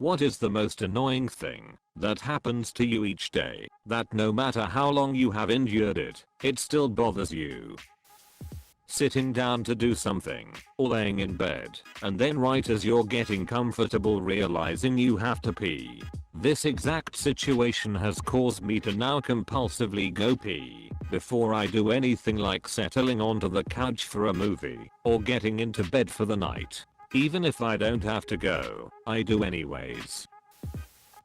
What is the most annoying thing that happens to you each day that no matter how long you have endured it, it still bothers you? Sitting down to do something, or laying in bed, and then right as you're getting comfortable realizing you have to pee. This exact situation has caused me to now compulsively go pee before I do anything like settling onto the couch for a movie or getting into bed for the night. Even if I don't have to go, I do anyways.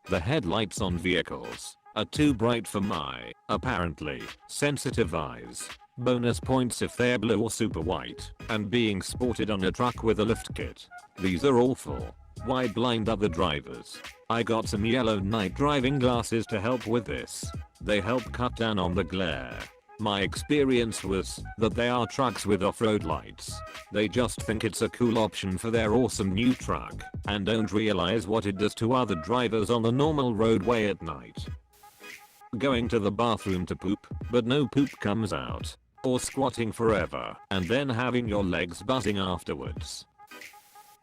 The headlights on vehicles are too bright for my, apparently, sensitive eyes. Bonus points if they're blue or super white, and being sported on a truck with a lift kit. These are awful. Why blind other drivers? I got some yellow night driving glasses to help with this. They help cut down on the glare. My experience was that they are trucks with off-road lights. They just think it's a cool option for their awesome new truck, and don't realize what it does to other drivers on the normal roadway at night. Going to the bathroom to poop, but no poop comes out. Or squatting forever and then having your legs buzzing afterwards.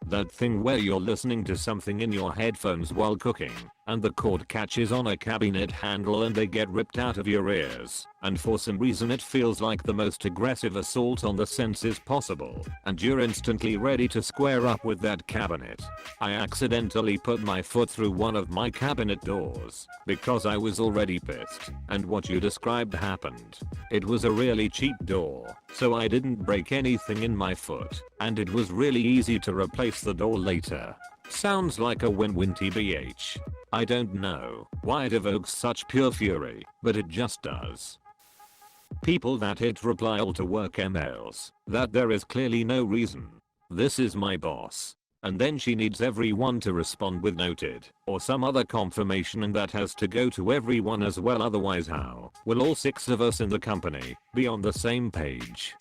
That thing where you're listening to something in your headphones while cooking, and the cord catches on a cabinet handle and they get ripped out of your ears, and for some reason it feels like the most aggressive assault on the senses possible, and you're instantly ready to square up with that cabinet. I accidentally put my foot through one of my cabinet doors, because I was already pissed, and what you described happened. It was a really cheap door, so I didn't break anything in my foot, and it was really easy to replace the door later. Sounds like a win-win tbh. I don't know why it evokes such pure fury, but it just does. People that hit reply all to work emails, that there is clearly no reason. This is my boss. And then she needs everyone to respond with noted, or some other confirmation, and that has to go to everyone as well, otherwise how will all 6 of us in the company be on the same page?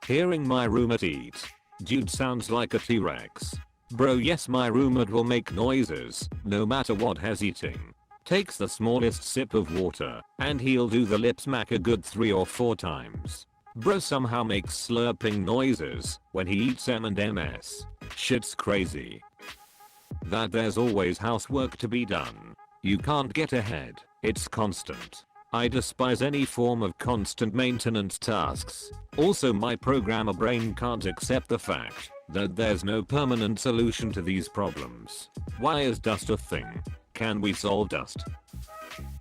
Hearing my roommate eat. Dude sounds like a T-Rex. Bro, yes, my roommate will make noises no matter what he's eating. Takes the smallest sip of water and he'll do the lip smack a good 3 or 4 times. Bro somehow makes slurping noises when he eats M&Ms. Shit's crazy. That there's always housework to be done. You can't get ahead. It's constant. I despise any form of constant maintenance tasks. Also, my programmer brain can't accept the fact that there's no permanent solution to these problems. Why is dust a thing? Can we solve dust?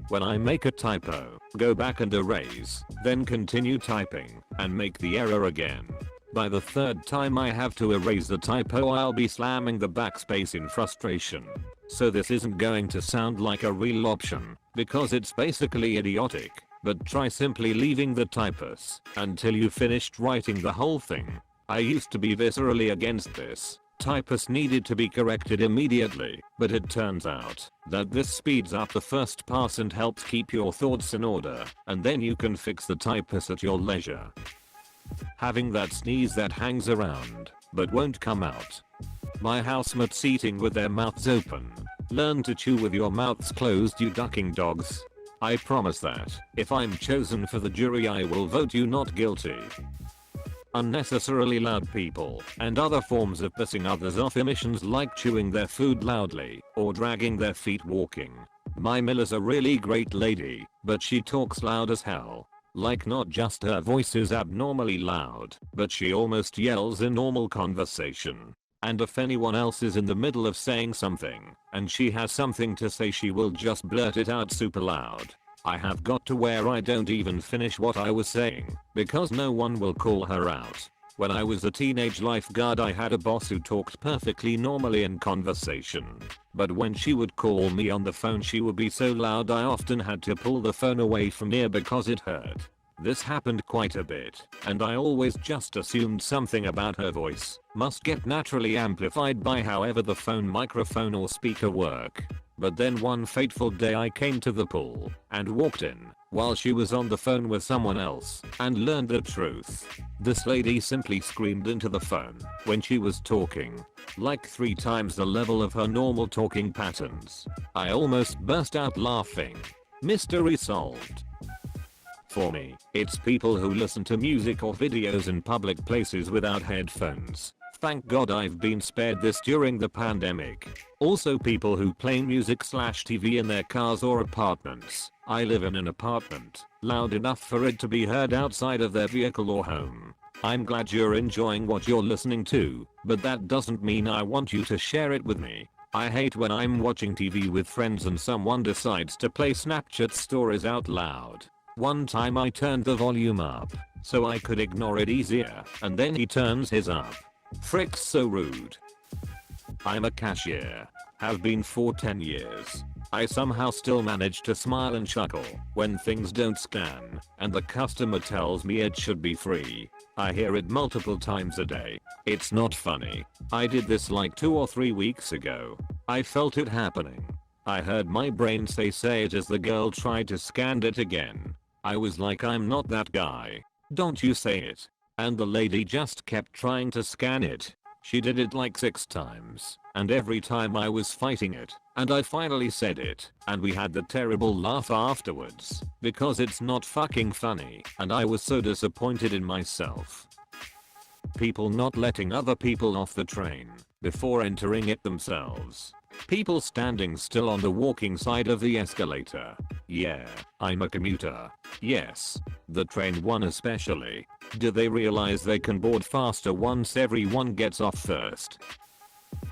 When I make a typo, go back and erase, then continue typing, and make the error again. By the 3rd time I have to erase the typo, I'll be slamming the backspace in frustration. So this isn't going to sound like a real option, because it's basically idiotic, but try simply leaving the typos until you finished writing the whole thing. I used to be viscerally against this. Typos needed to be corrected immediately, but it turns out that this speeds up the first pass and helps keep your thoughts in order, and then you can fix the typos at your leisure. Having that sneeze that hangs around, but won't come out. My housemates eating with their mouths open. Learn to chew with your mouths closed, you ducking dogs. I promise that, if I'm chosen for the jury, I will vote you not guilty. Unnecessarily loud people, and other forms of pissing others off emissions like chewing their food loudly, or dragging their feet walking. My Mill is a really great lady, but she talks loud as hell. Like, not just her voice is abnormally loud, but she almost yells in normal conversation. And if anyone else is in the middle of saying something, and she has something to say, she will just blurt it out super loud. I have got to where I don't even finish what I was saying, because no one will call her out. When I was a teenage lifeguard, I had a boss who talked perfectly normally in conversation. But when she would call me on the phone, she would be so loud I often had to pull the phone away from ear because it hurt. This happened quite a bit, and I always just assumed something about her voice must get naturally amplified by however the phone microphone or speaker work. But then one fateful day I came to the pool and walked in while she was on the phone with someone else and learned the truth. This lady simply screamed into the phone when she was talking, like 3 times the level of her normal talking patterns. I almost burst out laughing. Mystery solved. For me, it's people who listen to music or videos in public places without headphones. Thank God I've been spared this during the pandemic. Also people who play music/TV in their cars or apartments. I live in an apartment, loud enough for it to be heard outside of their vehicle or home. I'm glad you're enjoying what you're listening to, but that doesn't mean I want you to share it with me. I hate when I'm watching TV with friends and someone decides to play Snapchat stories out loud. One time I turned the volume up so I could ignore it easier, and then he turns his up. Frick's so rude. I'm a cashier. Have been for 10 years. I somehow still manage to smile and chuckle when things don't scan and the customer tells me it should be free. I hear it multiple times a day. It's not funny. I did this like 2 or 3 weeks ago. I felt it happening. I heard my brain say it as the girl tried to scan it again. I was like, I'm not that guy. Don't you say it. And the lady just kept trying to scan it. She did it like 6 times, and every time I was fighting it, and I finally said it, and we had the terrible laugh afterwards, because it's not fucking funny, and I was so disappointed in myself. People not letting other people off the train before entering it themselves. People standing still on the walking side of the escalator. Yeah, I'm a commuter. Yes, the train one especially. Do they realize they can board faster once everyone gets off first?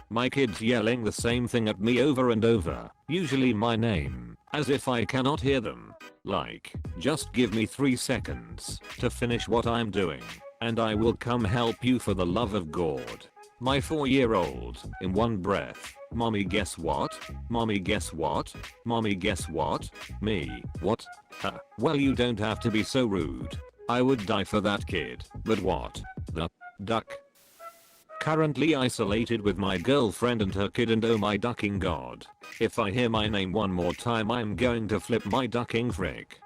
My kids yelling the same thing at me over and over, usually my name, as if I cannot hear them. Like, just give me 3 seconds to finish what I'm doing, and I will come help you for the love of God. My 4-year-old, in one breath, mommy guess what? Mommy guess what? Mommy guess what? Me, what? Well you don't have to be so rude. I would die for that kid, but what? The duck? Currently isolated with my girlfriend and her kid, and oh my ducking god. If I hear my name one more time I'm going to flip my ducking frick.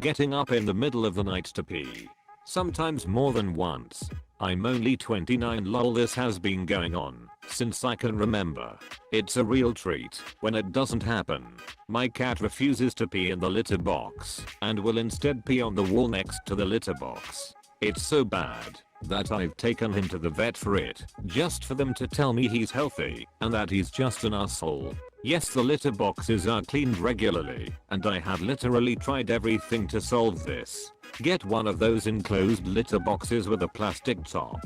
Getting up in the middle of the night to pee. Sometimes more than once. I'm only 29 lol, this has been going on since I can remember. It's a real treat when it doesn't happen. My cat refuses to pee in the litter box and will instead pee on the wall next to the litter box. It's so bad that I've taken him to the vet for it, just for them to tell me he's healthy and that he's just an asshole. Yes, the litter boxes are cleaned regularly, and I have literally tried everything to solve this. Get one of those enclosed litter boxes with a plastic top.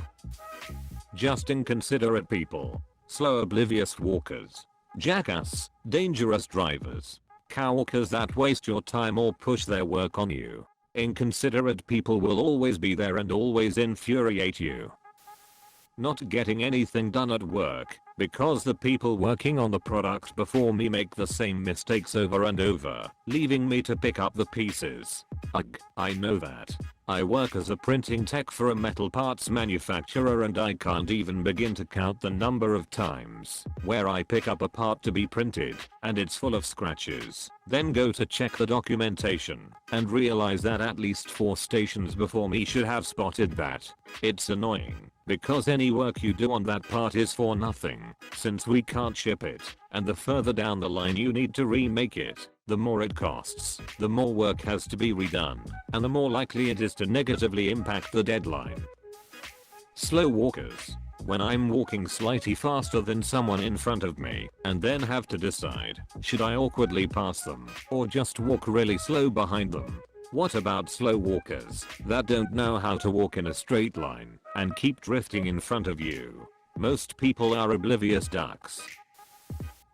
Just inconsiderate people. Slow oblivious walkers. Jackass, dangerous drivers. Cowwalkers that waste your time or push their work on you. Inconsiderate people will always be there and always infuriate you. Not getting anything done at work because the people working on the product before me make the same mistakes over and over, leaving me to pick up the pieces. Ugh, I know that. I work as a printing tech for a metal parts manufacturer, and I can't even begin to count the number of times where I pick up a part to be printed and it's full of scratches, then go to check the documentation and realize that at least 4 stations before me should have spotted that. It's annoying because any work you do on that part is for nothing since we can't ship it, and the further down the line you need to remake it, the more it costs, the more work has to be redone, and the more likely it is to negatively impact the deadline. Slow walkers. When I'm walking slightly faster than someone in front of me and then have to decide, should I awkwardly pass them or just walk really slow behind them? What about slow walkers that don't know how to walk in a straight line and keep drifting in front of you? Most people are oblivious ducks.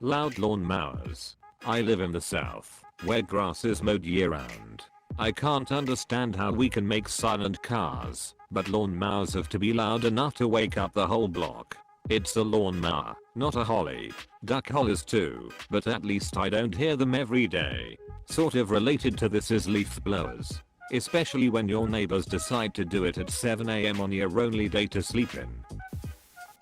Loud lawn mowers. I live in the south, where grass is mowed year-round. I can't understand how we can make silent cars, but lawn mowers have to be loud enough to wake up the whole block. It's a lawn mower, not a holly. Duck hollers too, but at least I don't hear them every day. Sort of related to this is leaf blowers. Especially when your neighbors decide to do it at 7 AM on your only day to sleep in.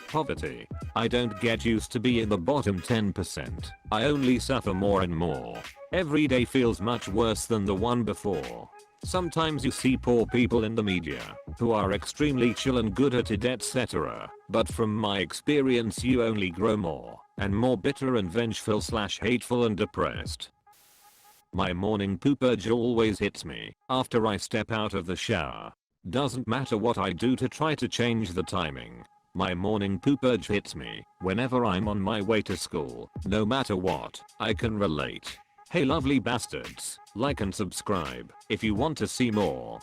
Poverty. I don't get used to be in the bottom 10%. I only suffer more and more. Every day feels much worse than the one before. Sometimes you see poor people in the media who are extremely chill and good at it, etc. But from my experience you only grow more and more bitter and vengeful/hateful and depressed. My morning poop urge always hits me after I step out of the shower. Doesn't matter what I do to try to change the timing. My morning poop urge hits me whenever I'm on my way to school, no matter what. I can relate. Hey lovely bastards, like and subscribe if you want to see more.